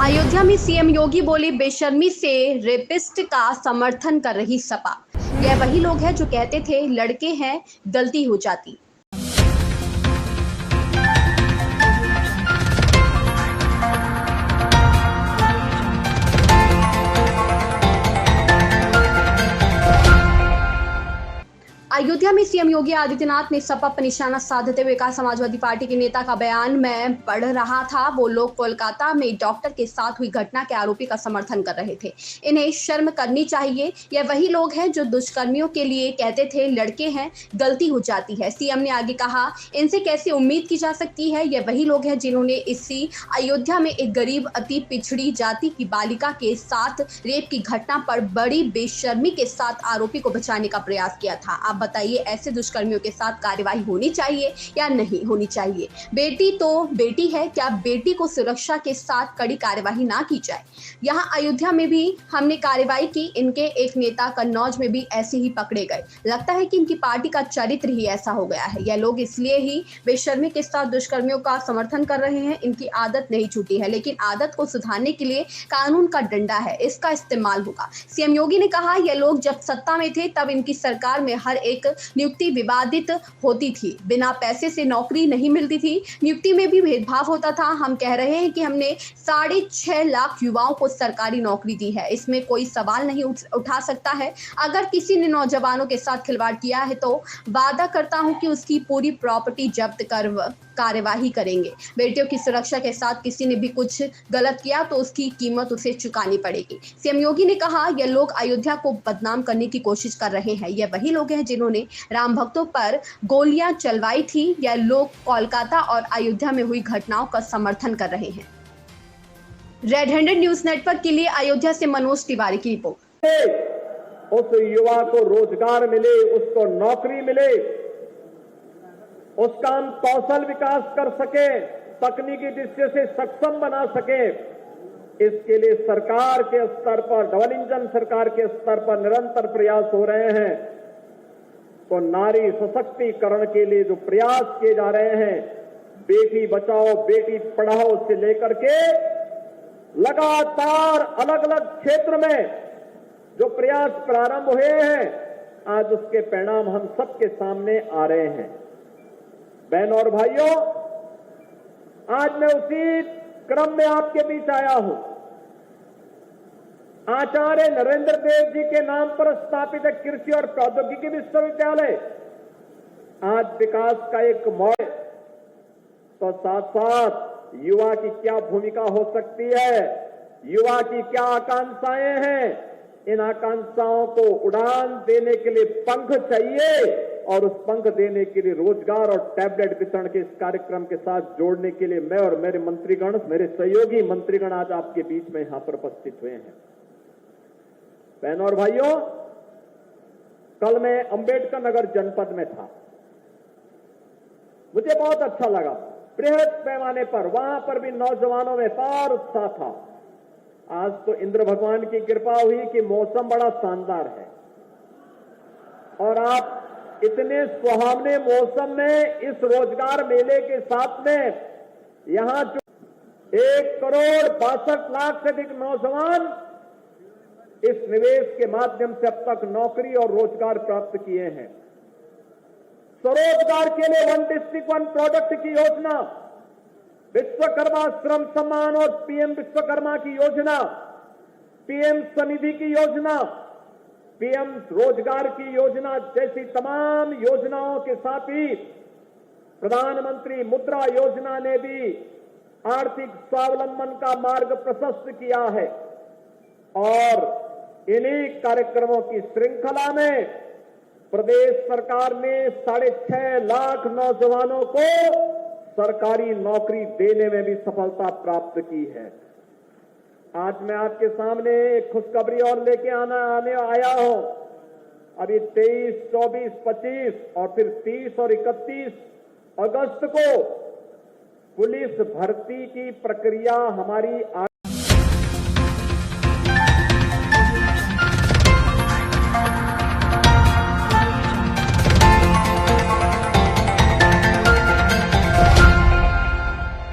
अयोध्या में सीएम योगी बोले बेशर्मी से रेपिस्ट का समर्थन कर रही सपा। यह वही लोग हैं जो कहते थे लड़के हैं गलती हो जाती। अयोध्या में सीएम योगी आदित्यनाथ ने सपा पर निशाना साधते हुए कहा, समाजवादी पार्टी के नेता का बयान मैं पढ़ रहा था। वो लोग कोलकाता में डॉक्टर के साथ हुई घटना के आरोपी का समर्थन कर रहे थे। इन्हें शर्म करनी चाहिए। यह वही लोग हैं जो दुष्कर्मियों के लिए कहते थे लड़के हैं गलती हो जाती है। सीएम ने आगे कहा, इनसे कैसे उम्मीद की जा सकती है। यह वही लोग हैं जिन्होंने इसी अयोध्या में एक गरीब अति पिछड़ी जाति की बालिका के साथ रेप की घटना पर बड़ी बेशर्मी के साथ आरोपी को बचाने का प्रयास किया था। आप बताइए, ऐसे दुष्कर्मियों के साथ कार्रवाई होनी चाहिए या नहीं होनी चाहिए? बेटी तो बेटी है, क्या बेटी को सुरक्षा के साथ कड़ी कार्रवाई ना की जाए? यहाँ अयोध्या में भी हमने कार्रवाई की। इनके एक नेता कन्नौज में भी ऐसे ही पकड़े गए। लगता है कि इनकी पार्टी का चरित्र ही ऐसा हो गया है। यह लोग इसलिए ही बेशर्मी के साथ दुष्कर्मियों का समर्थन कर रहे हैं। इनकी आदत नहीं छूटी है, लेकिन आदत को सुधारने के लिए कानून का डंडा है, इसका इस्तेमाल होगा। सीएम योगी ने कहा, यह लोग जब सत्ता में थे तब इनकी सरकार में हर एक नियुक्ति विवादित होती थी। बिना पैसे से नौकरी नहीं मिलती थी। नियुक्ति में भी भेदभाव होता था। हम कह रहे हैं कि हमने 6.5 लाख युवाओं को सरकारी नौकरी दी है। इसमें कोई सवाल नहीं उठा सकता है। अगर किसी ने नौजवानों के साथ खिलवाड़ किया है तो वादा करता हूं कि उसकी पूरी प्रॉपर्टी जब्त कर कार्यवाही करेंगे। बेटियों की सुरक्षा के साथ किसी ने भी कुछ गलत किया तो उसकी कीमत उसे चुकानी पड़ेगी। सीएम योगी ने कहा, यह लोग अयोध्या को बदनाम करने की कोशिश कर रहे हैं। यह वही लोग हैं जिन्होंने राम भक्तों पर गोलियां चलवाई थी। यह लोग कोलकाता और अयोध्या में हुई घटनाओं का समर्थन कर रहे हैं। रेड हैंडेड न्यूज नेटवर्क के लिए अयोध्या से मनोज तिवारी की रिपोर्ट। उस युवा को रोजगार मिले, उसको नौकरी मिले, उसका हम कौशल विकास कर सके, तकनीकी दृष्टि से सक्षम बना सके, इसके लिए सरकार के स्तर पर, डबल इंजन सरकार के स्तर पर निरंतर प्रयास हो रहे हैं। तो नारी सशक्तिकरण के लिए जो प्रयास किए जा रहे हैं, बेटी बचाओ बेटी पढ़ाओ से लेकर के लगातार अलग अलग क्षेत्र में जो प्रयास प्रारंभ हुए हैं, आज उसके परिणाम हम सबके सामने आ रहे हैं। बहनों और भाइयों, आज मैं उसी क्रम में आपके बीच आया हूं। आचार्य नरेंद्र देव जी के नाम पर स्थापित है कृषि और प्रौद्योगिकी विश्वविद्यालय आज विकास का एक मॉडल। तो साथ साथ युवा की क्या भूमिका हो सकती है, युवा की क्या आकांक्षाएं हैं, इन आकांक्षाओं को उड़ान देने के लिए पंख चाहिए और उस पंख देने के लिए रोजगार और टैबलेट वितरण के इस कार्यक्रम के साथ जोड़ने के लिए मैं और मेरे मंत्रीगण, मेरे सहयोगी मंत्रीगण आज आपके बीच में यहां पर उपस्थित हुए हैं। बहनों और भाइयों, कल मैं अंबेडकर नगर जनपद में था। मुझे बहुत अच्छा लगा। बृहद पैमाने पर वहां पर भी नौजवानों में पार उत्साह था। आज तो इंद्र भगवान की कृपा हुई कि मौसम बड़ा शानदार है और आप इतने सुहावने मौसम में इस रोजगार मेले के साथ में यहां जो 1,62,00,000 से अधिक नौजवान इस निवेश के माध्यम से अब तक नौकरी और रोजगार प्राप्त किए हैं। स्वरोजगार के लिए 1 डिस्ट्रिक्ट 1 प्रोडक्ट की योजना, विश्वकर्मा श्रम सम्मान और पीएम विश्वकर्मा की योजना, पीएम स्वनिधि की योजना, पीएम रोजगार की योजना जैसी तमाम योजनाओं के साथ ही प्रधानमंत्री मुद्रा योजना ने भी आर्थिक स्वावलंबन का मार्ग प्रशस्त किया है। और इन्हीं कार्यक्रमों की श्रृंखला में प्रदेश सरकार ने 6.5 लाख नौजवानों को सरकारी नौकरी देने में भी सफलता प्राप्त की है। आज मैं आपके सामने एक खुशखबरी और लेके आने आया हूं। अभी 23, 24, 25 और फिर 30 और 31 अगस्त को पुलिस भर्ती की प्रक्रिया हमारी